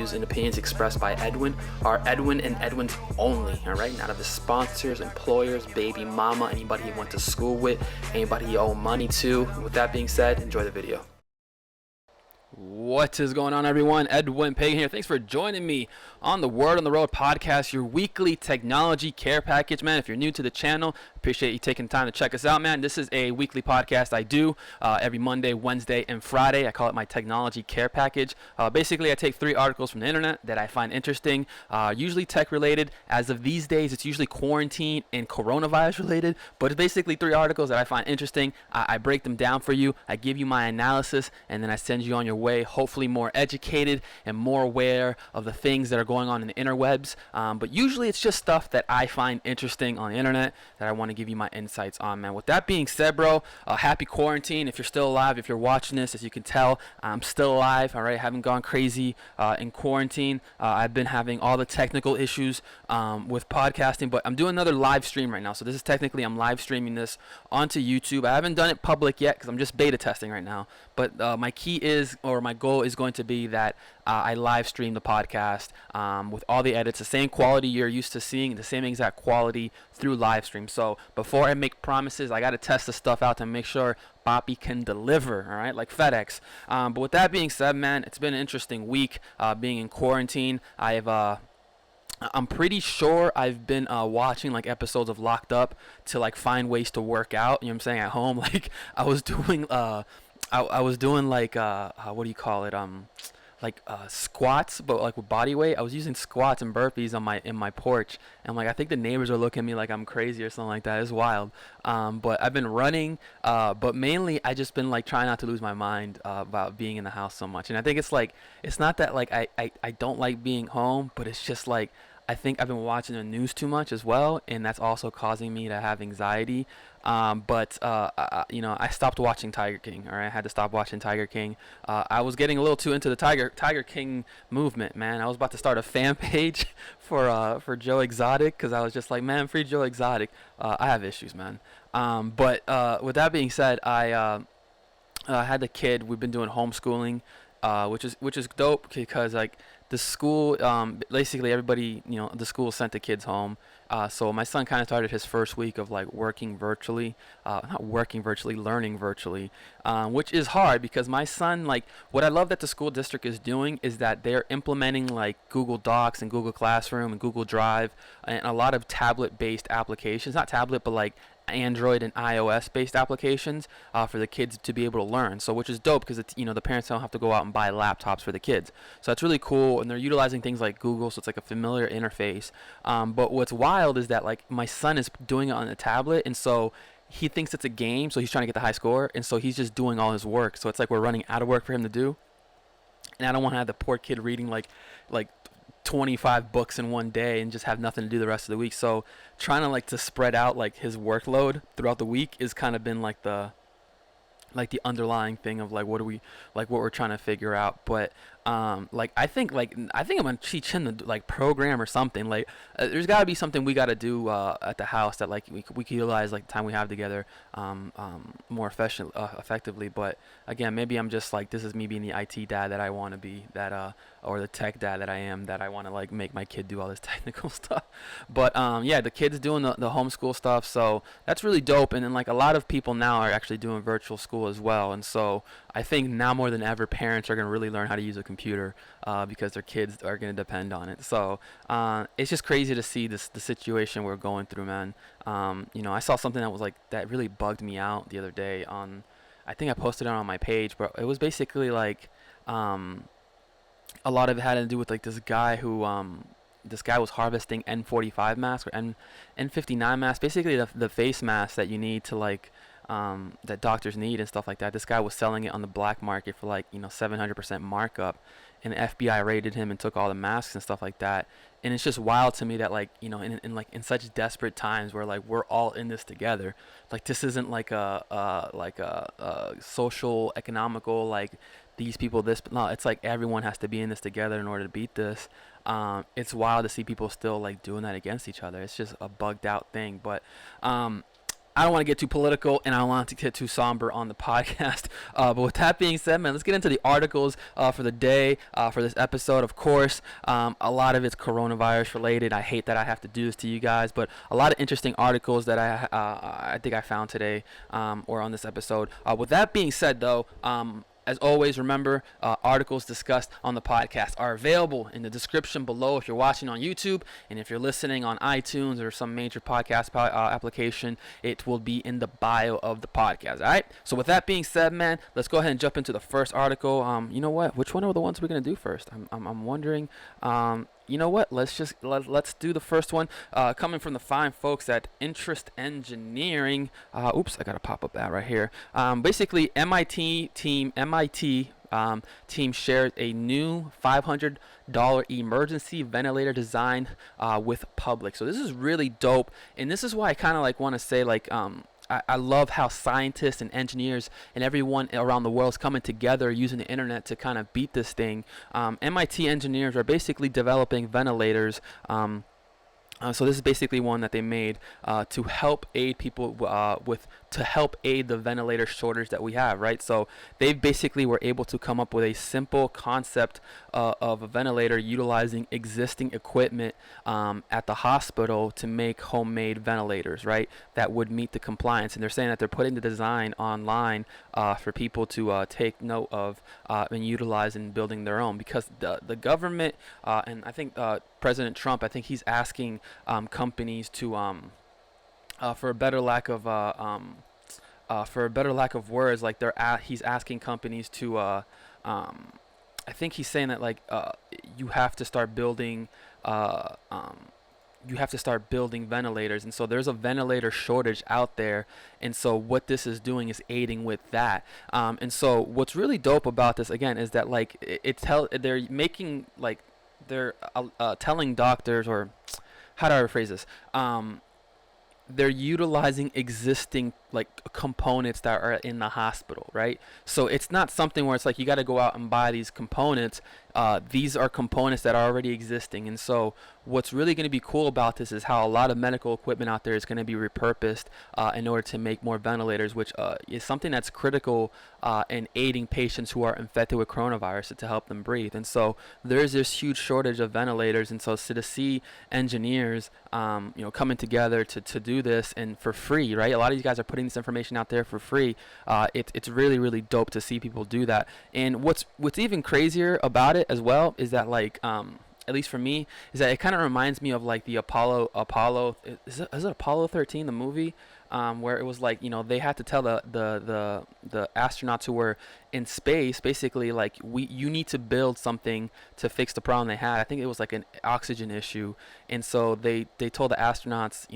views and opinions expressed by Edwin are Edwin and Edwin's only, all right? None of his sponsors, employers, baby mama, anybody he went to school with, anybody he owed money to. With that being said, enjoy the video. What is going on, everyone? Edwin Pagan here. Thanks for joining me on the Word on the Road podcast, your weekly technology care package, man. If you're new to the channel, appreciate you taking time to check us out, man. This is a weekly podcast I do every Monday, Wednesday, and Friday. I call it my technology care package. Basically, I take 3 articles from the internet that I find interesting, usually tech related. As of these days, it's usually quarantine and coronavirus related, but it's basically 3 articles that I find interesting. I break them down for you. I give you my analysis, and then I send you on your way, hopefully more educated and more aware of the things that are going on in the interwebs. But usually it's just stuff that I find interesting on the internet that I want to give you my insights on, man. With that being said, bro, happy quarantine. If you're still alive, if you're watching this, as you can tell, I'm still alive, all right? Haven't gone crazy in quarantine. I've been having all the technical issues with podcasting, but I'm doing another live stream right now. So this is technically, I'm live streaming this onto YouTube. I haven't done it public yet because I'm just beta testing right now. But my key is, or my goal is going to be that I live stream the podcast with all the edits, the same quality you're used to seeing, the same exact quality through live stream. So before I make promises, I got to test the stuff out to make sure Bobby can deliver, all right, like FedEx. But with that being said, man, it's been an interesting week being in quarantine. I'm pretty sure I've been watching like episodes of Locked Up to like find ways to work out, you know what I'm saying, at home. Like I was doing I was doing like what do you call it, squats, but like with body weight. I was using squats and burpees on my porch, and like I think the neighbors are looking at me like I'm crazy or something like that. It's wild. But I've been running, but mainly I just been like trying not to lose my mind about being in the house so much. And I think it's like, it's not that like I don't like being home, but it's just like I think I've been watching the news too much as well, and that's also causing me to have anxiety. You know, I stopped watching Tiger King. All right, I had to stop watching Tiger King. I was getting a little too into the Tiger King movement, man. I was about to start a fan page for Joe Exotic because I was just like, man, free Joe Exotic. I have issues, man. With that being said, I had the kid. We've been doing homeschooling, which is dope because like the school, basically everybody, you know, the school sent the kids home. So my son kind of started his first week of like working virtually, not working virtually, learning virtually, which is hard because my son, like, what I love that the school district is doing is that they're implementing like Google Docs and Google Classroom and Google Drive and a lot of tablet-based applications, not tablet, but like Android and iOS based applications for the kids to be able to learn. So which is dope because it's, you know, the parents don't have to go out and buy laptops for the kids. So that's really cool, and they're utilizing things like Google, so it's like a familiar interface. But what's wild is that like my son is doing it on a tablet, and so he thinks it's a game, so he's trying to get the high score, and so he's just doing all his work. So it's like we're running out of work for him to do, and I don't want to have the poor kid reading like 25 books in one day and just have nothing to do the rest of the week. So trying to like to spread out like his workload throughout the week is kind of been like the underlying thing of like what we're trying to figure out. But I think I'm gonna teach him to like program or something. Like there's got to be something we got to do at the house that like we can utilize like the time we have together more effectively. But again, maybe I'm just like, this is me being the IT dad that I want to be, that or the tech dad that I am, that I want to like make my kid do all this technical stuff. But yeah, the kid's doing the homeschool stuff, so that's really dope. And then like a lot of people now are actually doing virtual school as well, and so I think now more than ever parents are going to really learn how to use a computer because their kids are going to depend on it. So it's just crazy to see the situation we're going through, man. You know, I saw something that was like, that really bugged me out the other day on, I think I posted it on my page, but it was basically like a lot of it had to do with like this guy who this guy was harvesting N45 masks or N59 masks, basically the face mask that you need to like that doctors need and stuff like that. This guy was selling it on the black market for like, you know, 700% markup, and the FBI raided him and took all the masks and stuff like that. And it's just wild to me that like, you know, in such desperate times where like we're all in this together, like this isn't like a social economical like these people this, no, it's like everyone has to be in this together in order to beat this. It's wild to see people still like doing that against each other. It's just a bugged out thing. But I don't want to get too political, and I don't want to get too somber on the podcast. But with that being said, man, let's get into the articles for the day, for this episode. Of course, a lot of it's coronavirus related. I hate that I have to do this to you guys, but a lot of interesting articles that I think I found today or on this episode. With that being said, though, as always, remember, articles discussed on the podcast are available in the description below if you're watching on YouTube, and if you're listening on iTunes or some major podcast application, it will be in the bio of the podcast. All right. So with that being said, man, let's go ahead and jump into the first article. You know what? Which one are the ones we're gonna do first? I'm wondering. You know what? Let's do the first one. Coming from the fine folks at Interest Engineering. Oops, I got a pop-up ad right here. Basically, MIT team shared a new $500 emergency ventilator design with public. So this is really dope, and this is why I kind of like want to say like I love how scientists and engineers and everyone around the world is coming together using the internet to kind of beat this thing. MIT engineers are basically developing ventilators. So this is basically one that they made to help aid people to help aid the ventilator shortage that we have, right? So they basically were able to come up with a simple concept of a ventilator utilizing existing equipment at the hospital to make homemade ventilators, right? That would meet the compliance. And they're saying that they're putting the design online for people to take note of and utilize in building their own, because the government and I think President Trump, I think he's asking companies to for a better lack of words, like he's asking companies to I think he's saying that like you have to start building ventilators, and so there's a ventilator shortage out there, and so what this is doing is aiding with that. And so what's really dope about this again is that like they're making like they're telling doctors, or how do I rephrase this? They're utilizing existing like components that are in the hospital, right? So it's not something where it's like you got to go out and buy these components. These are components that are already existing, and so what's really going to be cool about this is how a lot of medical equipment out there is going to be repurposed in order to make more ventilators, which is something that's critical in aiding patients who are infected with coronavirus to help them breathe. And so there's this huge shortage of ventilators, and so to see engineers coming together to do this and for free, right? A lot of you guys are putting this information out there for free. It's really, really dope to see people do that. And what's even crazier about it as well is that like at least for me, is that it kind of reminds me of like the Apollo is it Apollo 13, the movie, where it was like, they had to tell the astronauts who were in space, basically like you need to build something to fix the problem they had. I think it was like an oxygen issue, and so they told the astronauts,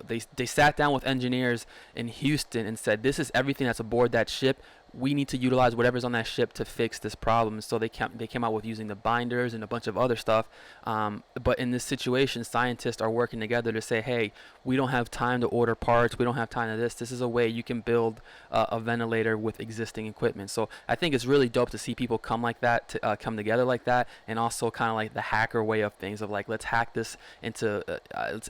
they sat down with engineers in Houston and said, this is everything that's aboard that ship. We need to utilize whatever's on that ship to fix this problem. So they came out with using the binders and a bunch of other stuff. But in this situation, scientists are working together to say, hey, we don't have time to order parts. We don't have time to this. This is a way you can build a ventilator with existing equipment. So I think it's really dope to see people come like that, to come together like that, and also kind of like the hacker way of things of like, let's hack this into,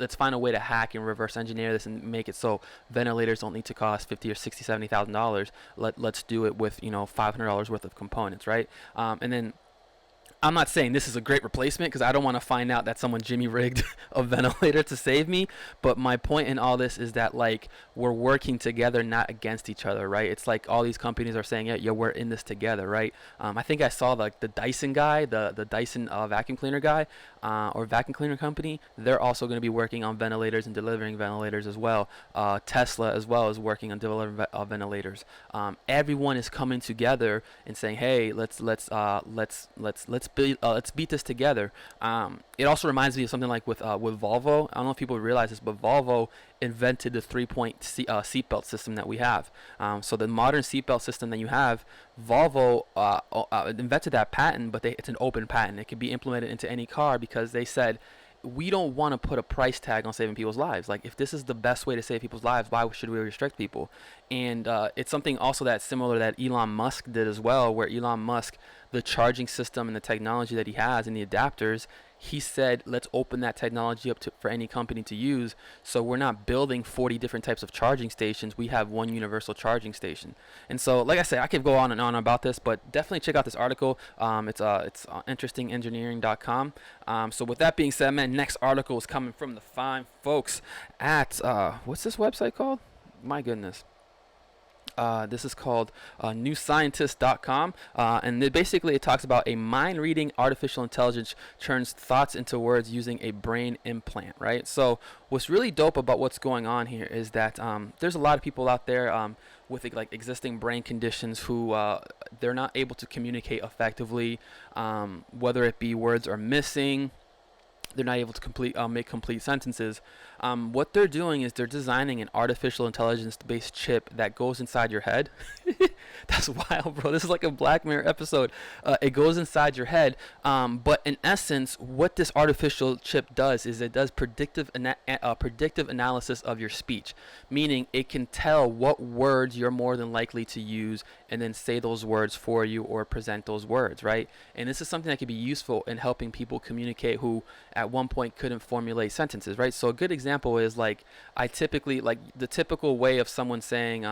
let's find a way to hack and reverse engineer this and make it so ventilators don't need to cost $50,000 or $60,000, $70,000. Let's do it with $500 worth of components, right? And then I'm not saying this is a great replacement, because I don't want to find out that someone Jimmy rigged a ventilator to save me. But my point in all this is that like we're working together, not against each other, right? It's like all these companies are saying, yeah, we're in this together, right? I think I saw like the Dyson guy, the Dyson vacuum cleaner guy, or vacuum cleaner company. They're also going to be working on ventilators and delivering ventilators as well. Tesla as well is working on delivering ventilators. Everyone is coming together and saying, hey, let's beat this together. It also reminds me of something like with Volvo. I don't know if people realize this, but Volvo invented the 3-point seatbelt system that we have. So the modern seatbelt system that you have, Volvo invented that patent, but it's an open patent. It can be implemented into any car, because they said, we don't want to put a price tag on saving people's lives. Like, if this is the best way to save people's lives, why should we restrict people? And it's something also that's similar that Elon Musk did as well, where Elon Musk, the charging system and the technology that he has and the adapters, he said, let's open that technology up for any company to use. So we're not building 40 different types of charging stations. We have one universal charging station. And so, like I said, I could go on and on about this, but definitely check out this article. It's interestingengineering.com. So with that being said, man, next article is coming from the fine folks at, what's this website called? My goodness. This is called newscientist.com, and it talks about a mind-reading artificial intelligence turns thoughts into words using a brain implant, right? So what's really dope about what's going on here is that there's a lot of people out there with like existing brain conditions who they're not able to communicate effectively, whether it be words are missing. They're not able to make complete sentences. What they're doing is they're designing an artificial intelligence-based chip that goes inside your head. That's wild, bro. This is like a Black Mirror episode. It goes inside your head. But in essence, what this artificial chip does is it does predictive analysis of your speech, meaning it can tell what words you're more than likely to use and then say those words for you or present those words, right? And this is something that can be useful in helping people communicate who at one point couldn't formulate sentences, right? So a good example is like I typically like the typical way of someone saying,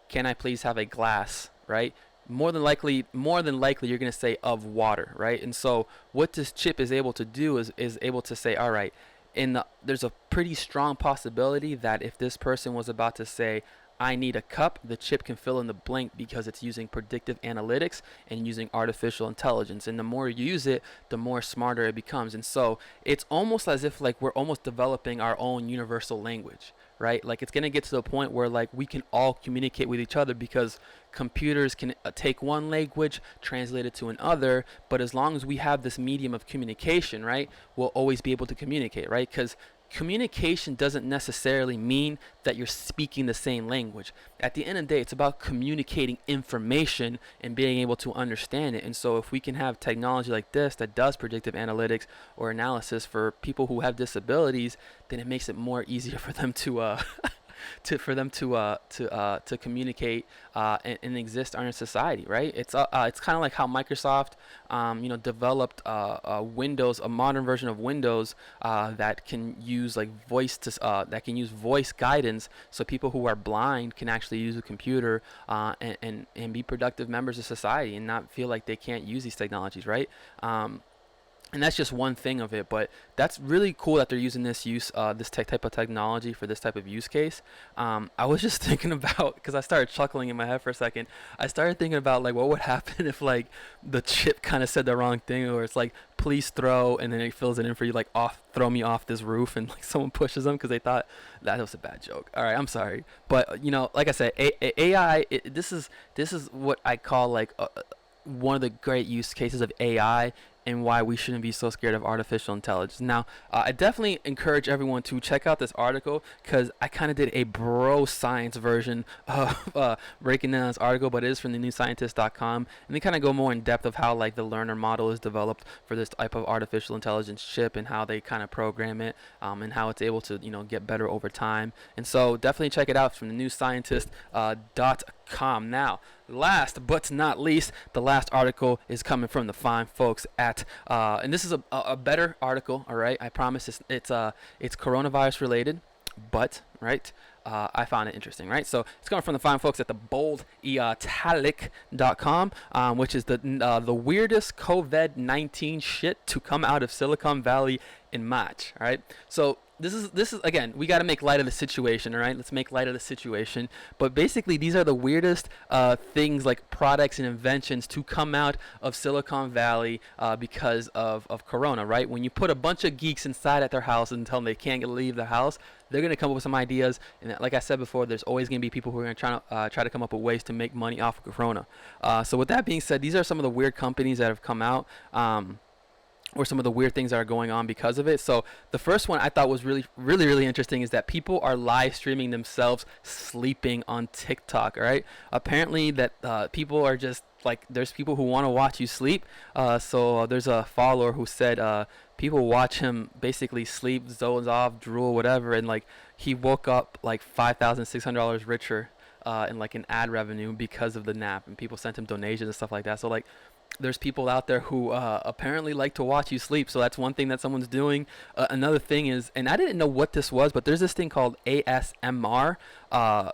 can I please have a glass, right? More than likely you're going to say of water, right? And so what this chip is able to do is able to say, all right, there's a pretty strong possibility that if this person was about to say, I need a cup, the chip can fill in the blank because it's using predictive analytics and using artificial intelligence. And the more you use it, the more smarter it becomes. And so it's almost as if like we're almost developing our own universal language, right? Like it's going to get to the point where like we can all communicate with each other because computers can take one language, translate it to another. But as long as we have this medium of communication, right, we'll always be able to communicate, right? Because communication doesn't necessarily mean that you're speaking the same language. At the end of the day, it's about communicating information and being able to understand it. And so if we can have technology like this that does predictive analytics or analysis for people who have disabilities, then it makes it more easier for them to to communicate and exist in our society, right? It's kind of like how Microsoft developed Windows, a modern version of Windows that can use like that can use voice guidance, so people who are blind can actually use a computer and be productive members of society and not feel like they can't use these technologies, right? And that's just one thing of it, but that's really cool that they're using this type of technology for this type of use case. I was just thinking about, because I started chuckling in my head for a second, I started thinking about like what would happen if like the chip kind of said the wrong thing, or it's like please throw, and then it fills it in for you, like throw me off this roof, and like someone pushes them because they thought that was a bad joke. All right, I'm sorry, but like I said, AI. This is what I call like one of the great use cases of AI, and why we shouldn't be so scared of artificial intelligence. Now, I definitely encourage everyone to check out this article, because I kind of did a bro science version of breaking down this article, but it is from the newscientist.com, and they kind of go more in depth of how like the learner model is developed for this type of artificial intelligence chip, and how they kind of program it, and how it's able to get better over time. And so definitely check it out from the newscientist.com. Now, last but not least, the last article is coming from the fine folks at and this is a better article, all right? I promise it's coronavirus related, but right, I found it interesting, right? So it's coming from the fine folks at the bolditalic.com, which is the weirdest COVID-19 shit to come out of Silicon Valley in March, all right? So this is again, we got to make light of the situation, all right? Let's make light of the situation. But basically, these are the weirdest things, like products and inventions, to come out of Silicon Valley because of Corona, right? When you put a bunch of geeks inside at their house and tell them they can't leave the house, they're going to come up with some ideas. And like I said before, there's always going to be people who are going to try to come up with ways to make money off of Corona. So with that being said, these are some of the weird companies that have come out. Or some of the weird things that are going on because of it. So the first one I thought was really interesting is that people are live streaming themselves sleeping on TikTok. All right, apparently that people are just like, there's people who want to watch you sleep. So there's a follower who said people watch him basically sleep, zones off, drool, whatever, and like he woke up like $5,600 richer in like an ad revenue because of the nap, and people sent him donations and stuff like that. So like, there's people out there who apparently like to watch you sleep. So that's one thing that someone's doing. Another thing is, and I didn't know what this was, but there's this thing called ASMR.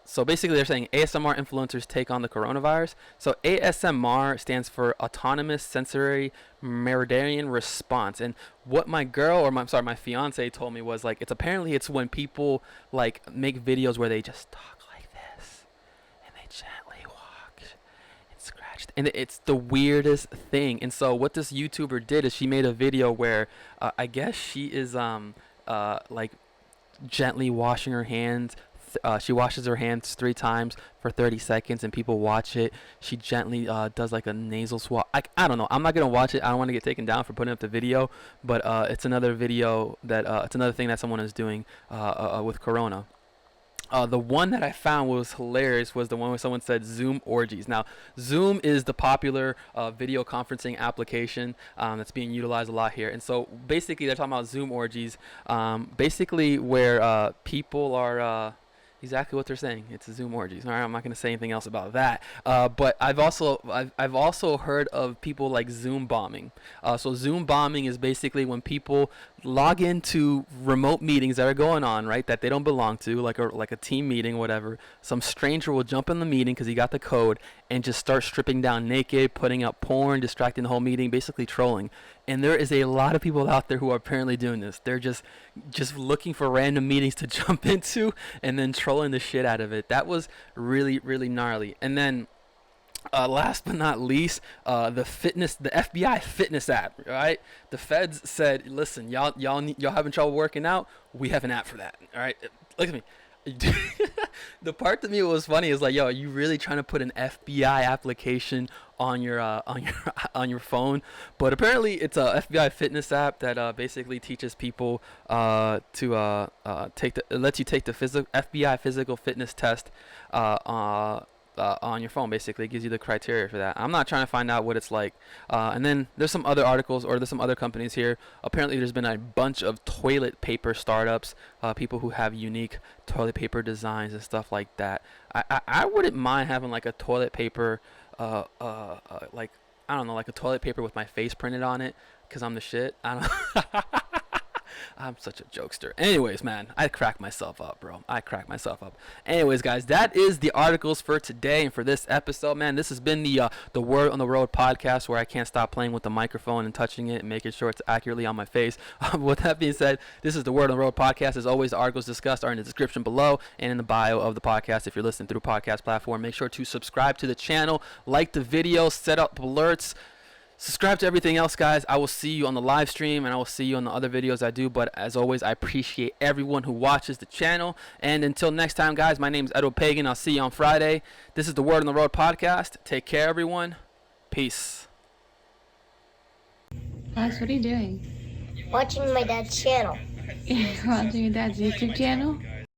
So basically, they're saying ASMR influencers take on the coronavirus. So ASMR stands for Autonomous Sensory Meridian Response. And what my girl, or my fiance told me was like, it's when people like make videos where they just talk like this and they gently walk and scratch, and it's the weirdest thing. And so what this YouTuber did is she made a video where I guess she is like gently washing her hands. She washes her hands 3 times for 30 seconds and people watch it. She gently does like a nasal swab. I don't know. I'm not going to watch it. I don't want to get taken down for putting up the video, but it's another video that it's another thing that someone is doing with Corona. The one that I found was hilarious was the one where someone said Zoom orgies. Now, Zoom is the popular video conferencing application that's being utilized a lot here. And so basically they're talking about Zoom orgies, basically where people are exactly what they're saying. It's a Zoom orgies. All right, I'm not going to say anything else about that. But I've also heard of people like Zoom bombing. So Zoom bombing is basically when people log into remote meetings that are going on, right, that they don't belong to, like a team meeting, whatever. Some stranger will jump in the meeting because he got the code and just start stripping down naked, putting up porn, distracting the whole meeting, basically trolling. And there is a lot of people out there who are apparently doing this. They're just looking for random meetings to jump into and then trolling the shit out of it. That was really, really gnarly. And then last but not least, the FBI fitness app, right? The feds said, listen, y'all having trouble working out? We have an app for that, all right? Look at me. The part to me was funny is like, yo, are you really trying to put an FBI application on your on your phone? But apparently it's a FBI fitness app that basically teaches people to it lets you take the FBI physical fitness test on your phone. Basically it gives you the criteria for that. I'm not trying to find out what it's like. And then there's some other articles, or there's some other companies here. Apparently there's been a bunch of toilet paper startups, people who have unique toilet paper designs and stuff like that. I wouldn't mind having like a toilet paper like, I don't know, like a toilet paper with my face printed on it, because I'm the shit. I don't I'm such a jokester. Anyways, man, I crack myself up, bro. I crack myself up. Anyways, guys, that is the articles for today and for this episode, man. This has been the Word on the Road podcast, where I can't stop playing with the microphone and touching it and making sure it's accurately on my face. With that being said, this is the Word on the Road podcast. As always, the articles discussed are in the description below and in the bio of the podcast. If you're listening through a podcast platform, make sure to subscribe to the channel, like the video, set up alerts. Subscribe to everything else, guys. I will see you on the live stream, and I will see you on the other videos I do. But as always, I appreciate everyone who watches the channel. And until next time, guys, my name is Edward Pagan. I'll see you on Friday. This is the Word on the Road podcast. Take care, everyone. Peace. Alex, what are you doing? Watching my dad's channel. You're watching your dad's YouTube channel?